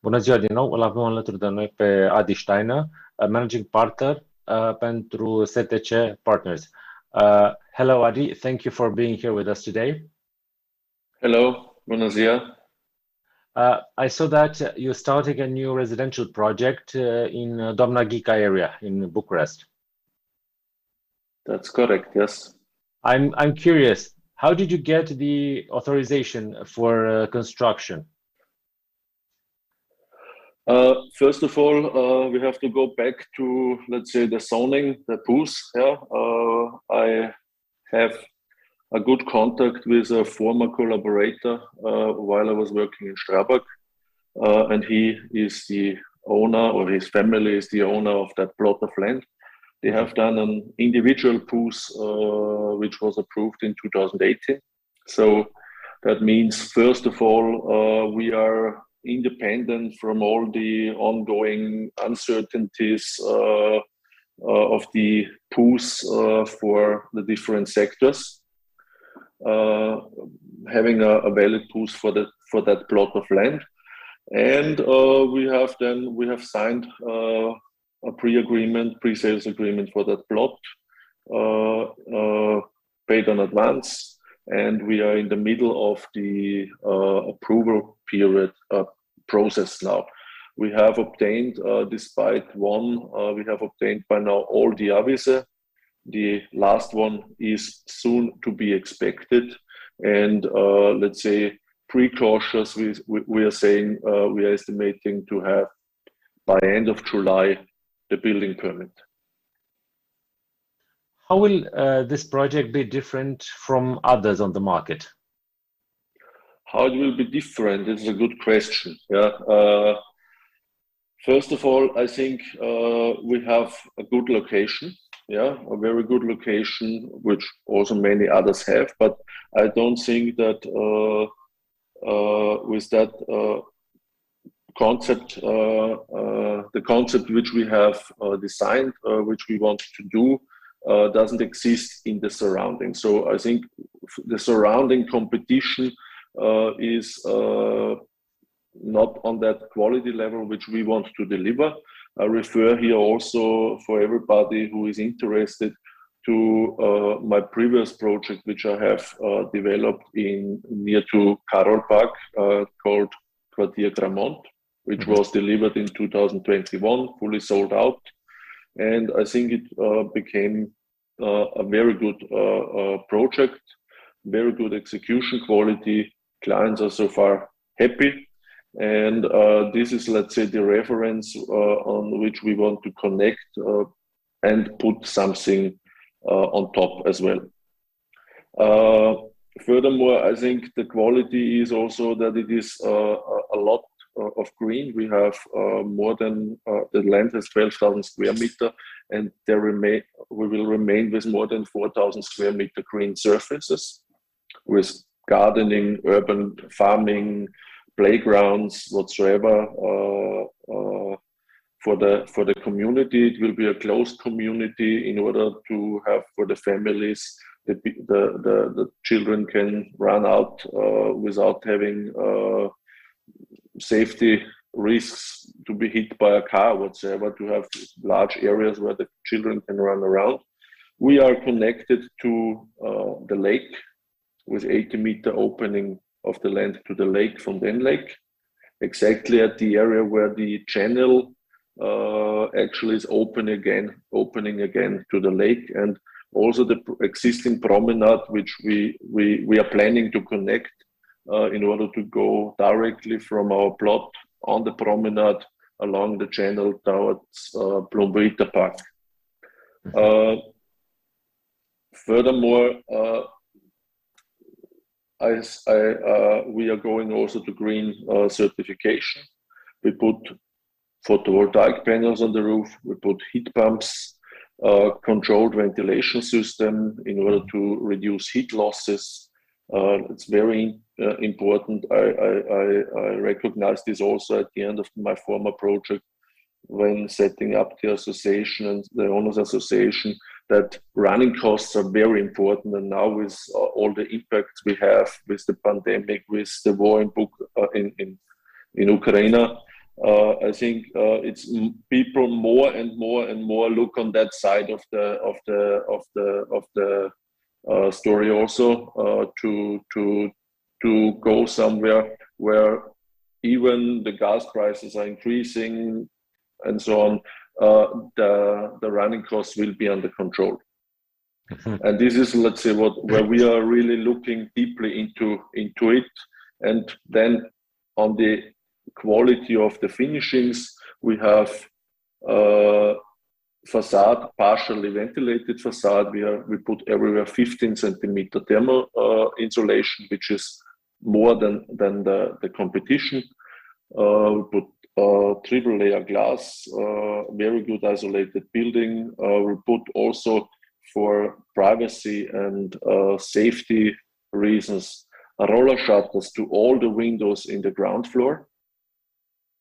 Bună ziua din nou, îl avem alături de noi pe ADI STEINER, Managing Partner pentru STC Partners. Hello Adi, thank you for being here with us today. Hello, bună ziua. I saw that you're starting a new residential project in Doamna Ghica area in Bucharest. That's correct, yes. I'm curious, how did you get the authorization for construction? First of all, we have to go back to, let's say, the zoning, the PUS. Yeah? I have a good contact with a former collaborator while I was working in Strabag, and he is the owner, or his family is the owner of that plot of land. They have done an individual PUS, which was approved in 2018. So that means, first of all, we are independent from all the ongoing uncertainties of the PUS for the different sectors. Having a valid PUS for that plot of land, and we have signed a pre-sales agreement for that plot, paid on advance. And we are in the middle of the approval period process now. We have obtained, despite one, we have obtained by now all the avise. The last one is soon to be expected. And let's say pre-cautious, we are saying we are estimating to have by end of July the building permit. How will this project be different from others on the market? How it will be different is a good question. Yeah. First of all, I think we have a good location. Yeah, a very good location, which also many others have. But I don't think that with that concept, the concept which we have designed, which we want to do, doesn't exist in the surrounding. So I think the surrounding competition is not on that quality level which we want to deliver. I refer here also for everybody who is interested to my previous project, which I have developed near to Karol Park, called Quartier Gramont, which was delivered in 2021, fully sold out. And I think it became a very good project, very good execution quality. Clients are so far happy. And this is, let's say, the reference on which we want to connect and put something on top as well. Furthermore, I think the quality is also that it is a lot of green. We have more than the land has 12,000 square meter, and we will remain with more than 4,000 square meter green surfaces with gardening, urban farming, playgrounds, whatsoever. For the community, it will be a closed community in order to have for the families the children can run out without having safety risks to be hit by a car whatsoever, to have large areas where the children can run around. We are connected to the lake with 80-meter opening of the land to the lake from Den Lake, exactly at the area where the channel actually is opening again to the lake, and also the existing promenade, which we are planning to connect in order to go directly from our plot on the promenade along the channel towards Plumbrita Park. Furthermore, we are going also to green certification. We put photovoltaic panels on the roof. We put heat pumps, controlled ventilation system in order to reduce heat losses. It's very important. I recognize this also at the end of my former project when setting up the association and the owners association, that running costs are very important. And now with all the impacts we have with the pandemic, with the war in Ukraine, I think it's people more and more look on that side of the story also to go somewhere where even the gas prices are increasing and so on. The running costs will be under control. And this is, let's say, where we are really looking deeply into it. And then on the quality of the finishings, we have facade, partially ventilated facade. We put everywhere 15 centimeter thermal insulation, which is more than the competition. We put triple layer glass, very good isolated building. We put also, for privacy and safety reasons, roller shutters to all the windows in the ground floor,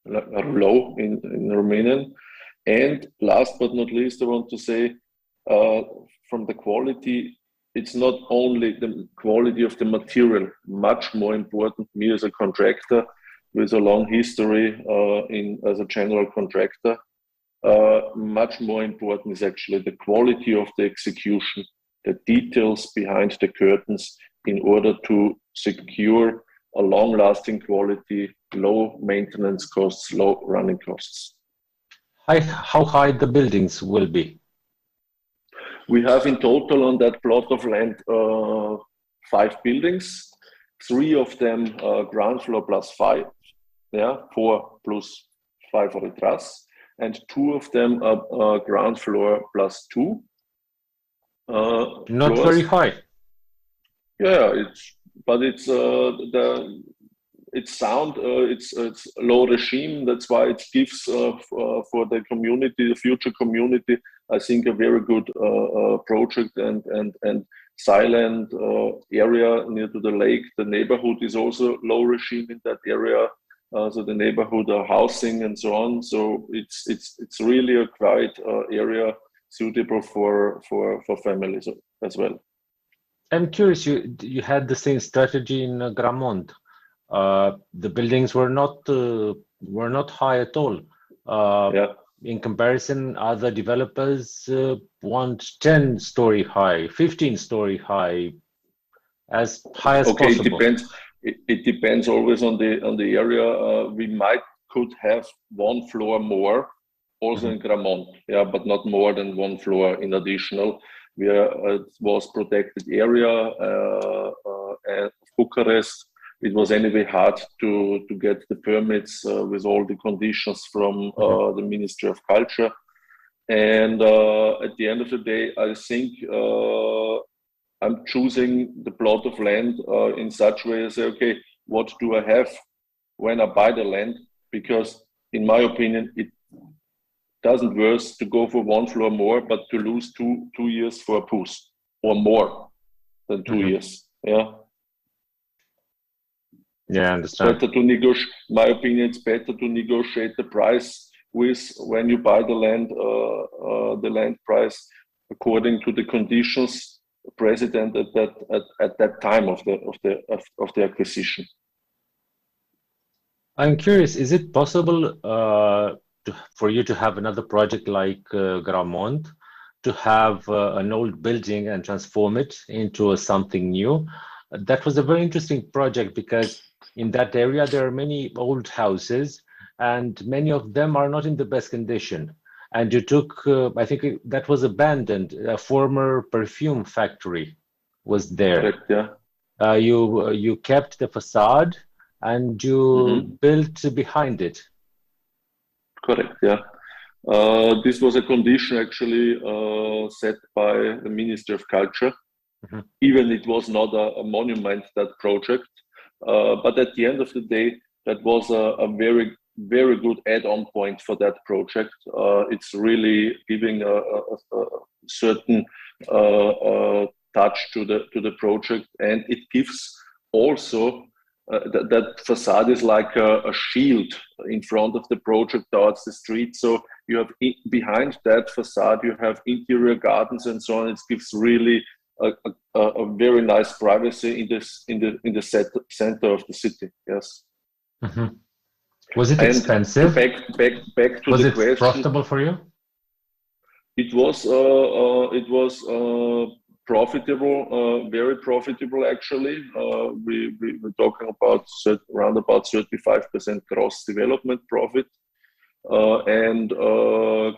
low in Romanian. And last but not least, I want to say, from the quality, it's not only the quality of the material, much more important. Me as a contractor with a long history as a general contractor, much more important is actually the quality of the execution, the details behind the curtains, in order to secure a long-lasting quality, low maintenance costs, low running costs. How high the buildings will be? We have in total on that plot of land 5 buildings, 3 of them ground floor plus 5, 4 plus 5 for the truss, and 2 of them are ground floor plus 2. Not floors. Very high. Yeah, it's sound. It's low regime. That's why it gives for the community, the future community, I think, a very good project and silent area near to the lake. The neighborhood is also low regime in that area. So the neighborhood are housing and so on. So it's really a quiet area suitable for families as well. I'm curious. You had the same strategy in Gramont. The buildings were not high at all. In comparison, other developers want 10-story high, 15-story high, as high as possible. It depends always on the area. We could have 1 floor more, also in Gramont, but not more than 1 floor in additional. It was protected area at Bucharest. It was anyway hard to get the permits with all the conditions from the Ministry of Culture. And at the end of the day, I think I'm choosing the plot of land in such a way I say, okay, what do I have when I buy the land? Because in my opinion, it doesn't worth to go for 1 floor more, but to lose two years for a push, or more than 2 years. Yeah, I understand. Better to negotiate. My opinion, it's better to negotiate the price with when you buy the land price according to the conditions precedent at that time of the acquisition. I'm curious, is it possible for you to have another project like Gramont, to have an old building and transform it into something new? That was a very interesting project because in that area there are many old houses and many of them are not in the best condition. And you took, I think that was abandoned, a former perfume factory was there. Correct, yeah. You kept the facade and you built behind it. Correct, yeah. This was a condition actually set by the Ministry of Culture. Even it was not a monument, that project. But at the end of the day, that was a very, very good add-on point for that project. It's really giving a certain touch to the project, and it gives also that facade is like a shield in front of the project towards the street. So you have behind that facade, you have interior gardens and so on. It gives really a very nice privacy in the center of the city. Yes. Was it expensive? Back to was the it question. Profitable for you? It was profitable, very profitable actually. We were talking about around about 35% gross development profit. And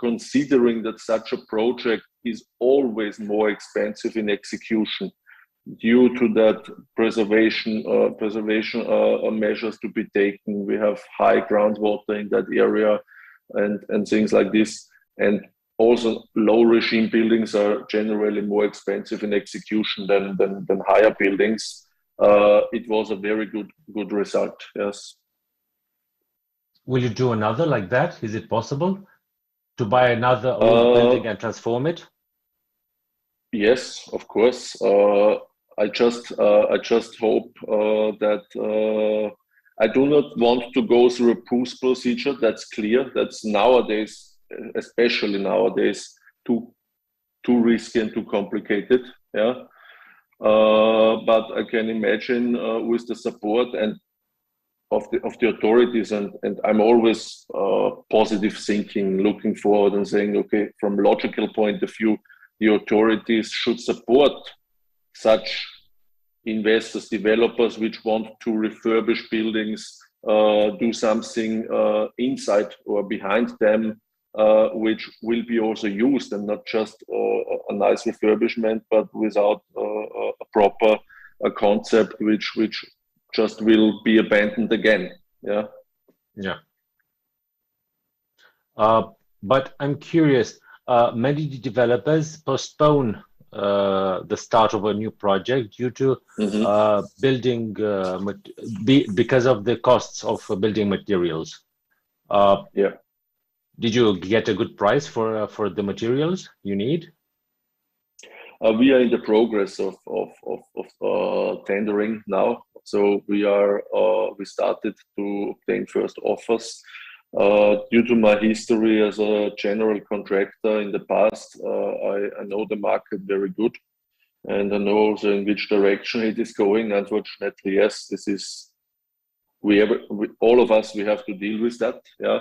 considering that such a project is always more expensive in execution due to that preservation measures to be taken. We have high groundwater in that area and things like this. And also low regime buildings are generally more expensive in execution than higher buildings. It was a very good result, yes. Will you do another like that? Is it possible to buy another old building and transform it? Yes, of course. I just hope that I do not want to go through a PUS procedure. That's clear. That's nowadays, especially nowadays, too risky and too complicated. Yeah. But I can imagine with the support and of the authorities, and I'm always positive thinking, looking forward and saying, okay, from a logical point of view, the authorities should support such investors, developers which want to refurbish buildings, do something inside or behind them, which will be also used and not just a nice refurbishment, but without a proper concept which just will be abandoned again. Yeah. Yeah. But I'm curious, many developers postpone the start of a new project due to building because of the costs of building materials. Yeah. Did you get a good price for the materials you need? We are in the progress of tendering now. So we started to obtain first offers. Due to my history as a general contractor in the past, I know the market very good, and I know also in which direction it is going. Unfortunately, yes, this is all of us. We have to deal with that. Yeah.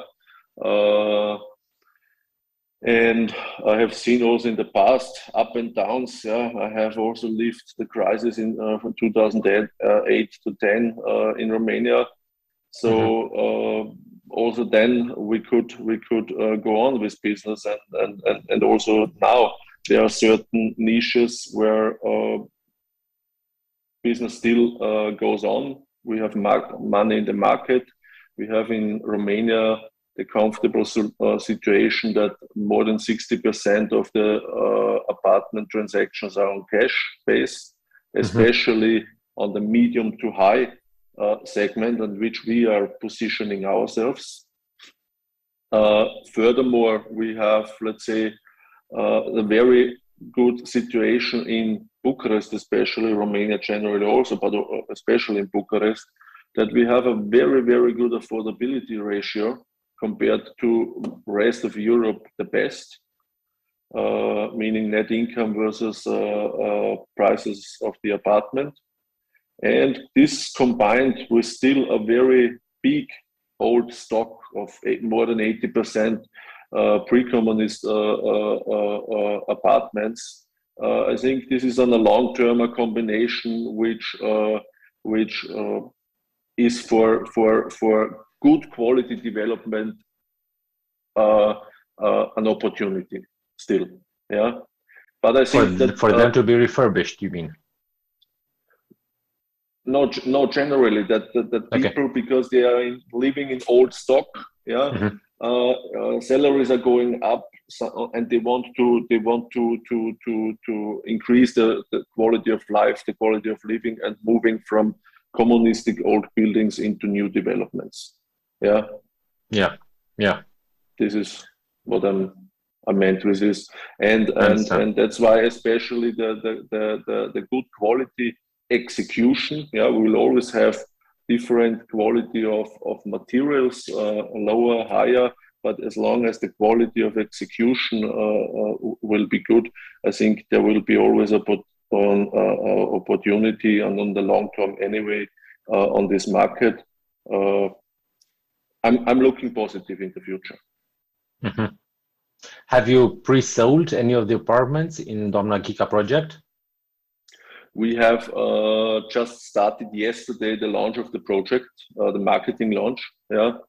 And I have seen also in the past up and downs. Yeah, I have also lived the crisis in from 2008 to 10 in Romania. So also then we could go on with business, and also now there are certain niches where business still goes on. We have money in the market. We have in Romania the comfortable situation that more than 60% of the apartment transactions are on cash base, especially on the medium to high segment on which we are positioning ourselves. Furthermore, we have, let's say, a very good situation in Bucharest, especially Romania generally also, but especially in Bucharest, that we have a very, very good affordability ratio compared to rest of Europe, the best, meaning net income versus prices of the apartment. And this combined with still a very big old stock of more than 80% pre-communist apartments, I think this is on a long-term a combination which is for good quality development an opportunity still. Yeah, but I think for them to be refurbished, you mean? No, generally that people, because they are living in old stock, yeah, salaries are going up, and they want to increase the quality of life, the quality of living, and moving from communistic old buildings into new developments. Yeah. This is what I meant with this, and that's why especially the good quality execution. Yeah, we will always have different quality of materials, lower, higher, but as long as the quality of execution will be good, I think there will be always opportunity and on the long term anyway on this market. I'm looking positive in the future. Mm-hmm. Have you pre-sold any of the apartments in Doamna Ghica project? We have just started yesterday the launch of the project, the marketing launch. Yeah.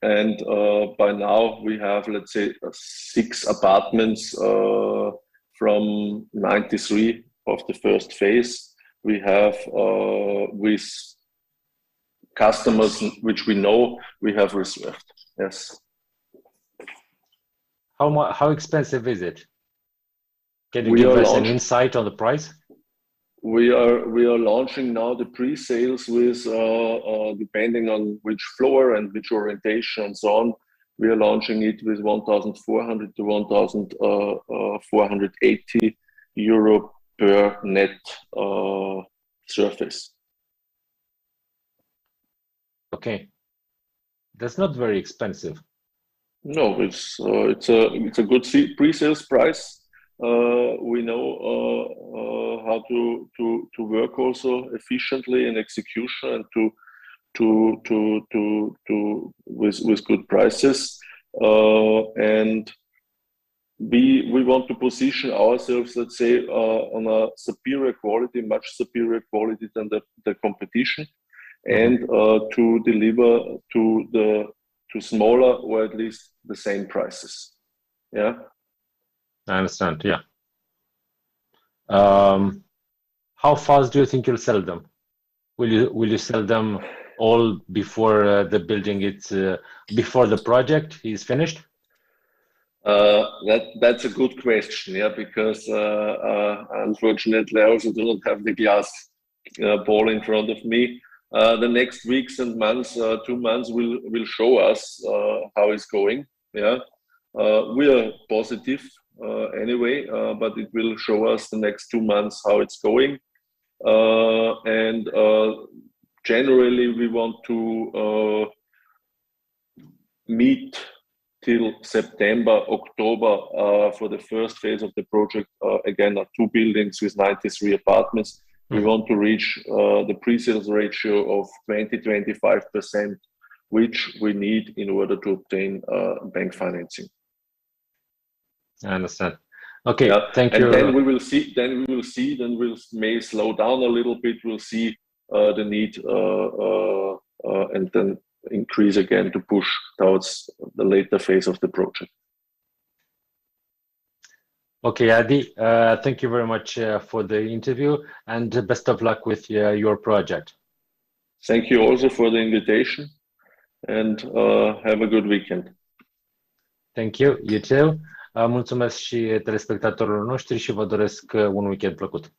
And by now we have, let's say, 6 apartments from 93 of the first phase. We have with customers which we know, we have reserved. Yes. How expensive is it? Can you give us an insight on the price? We are launching now the pre-sales with depending on which floor and which orientation and so on. We are launching it with 1,400 to 1,480 euro per net surface. Okay, that's not very expensive. No, it's a good pre-sales price. We know how to work also efficiently in execution and with good prices. And we want to position ourselves, let's say, on a superior quality, much superior quality than the competition, and to deliver to smaller or at least the same prices. Yeah. I understand. Yeah. How fast do you think you'll sell them? Will you sell them all before the building before the project is finished? That's a good question. Yeah, because unfortunately I also do not have the glass ball in front of me. The next weeks and months, 2 months will show us how it's going. Yeah, we are positive anyway, but it will show us the next 2 months how it's going. And generally, we want to meet till September, October for the first phase of the project. Again, 2 buildings with 93 apartments. We want to reach the pre-sales ratio of 20-25%, which we need in order to obtain bank financing. I understand. Okay, yeah. Thank you. And then we will see. Then we may slow down a little bit. We'll see the need, and then increase again to push towards the later phase of the project. Okay, Adi, thank you very much for the interview, and best of luck with your project. Thank you also for the invitation, and have a good weekend. Thank you, you too. Mulțumesc și telespectatorilor noștri și vă doresc un weekend plăcut.